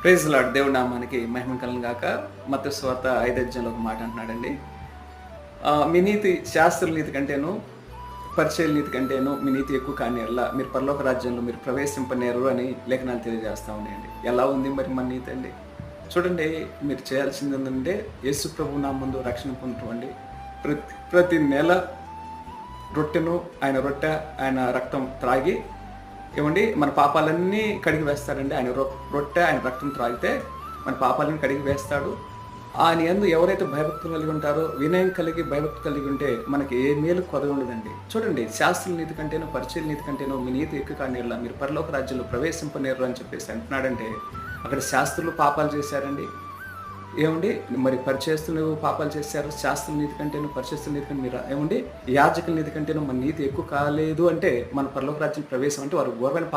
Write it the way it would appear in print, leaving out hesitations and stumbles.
Praise lord. దేవుడి నామానికి మహిమ కలుగును గాక. మత్తయి సువార్త 5 ఒక మాట అంటున్నాడండి. మీ నీతి శాస్త్రుల నీతి కంటేను, పరిచయుల నీతి కంటేను మీ నీతి ఎక్కువ కాని యెడల మీరు పరలోక రాజ్యంలో మీరు ప్రవేశింపనేరు అని లేఖనాలు తెలియజేస్తా ఉన్నాయండి. ఎలా ఉంది మరి మన నీతి అండి? చూడండి, మీరు చేయాల్సింది ఏంటంటే యేసు ప్రభువు నామమున రక్షణ పొందటం అండి. ప్రతి నెల రొట్టెను ఆయన రక్తం త్రాగి ఏమండి మన పాపాలన్నీ కడిగి వేస్తాడండి. ఆయన రొట్టె ఆయన రక్తం త్రాగితే మన పాపాలన్నీ కడిగి వేస్తాడు. ఆయన యందు ఎవరైతే భయభక్తులు కలిగి ఉంటారో, వినయం కలిగి భయభక్తి కలిగి ఉంటే మనకి ఏ మేలు కొదవ ఉండదండి. చూడండి, శాస్త్రుల నీతి కంటేనో పరిచయుల నీతి కంటేనో మీ నీతి ఎక్కువ కానేర్లా మీరు పరలోక రాజ్యంలో ప్రవేశింపనేరు అని చెప్పేసి అంటున్నాడంటే అక్కడ శాస్త్రులు పాపాలు చేశారండి. ఏమండి మరి పరిచయస్తులు పాపాలు చేశారు. శాస్త్రుల నీతి కంటేను పరిచయస్తుల నీతి కంటే మీరు ఏమండి యాజకుల నీతి కంటేను మన నీతి ఎక్కువ కాలేదు అంటే మన పరలోక రాజ్యం ప్రవేశం అంటే వారు ఘోరమైన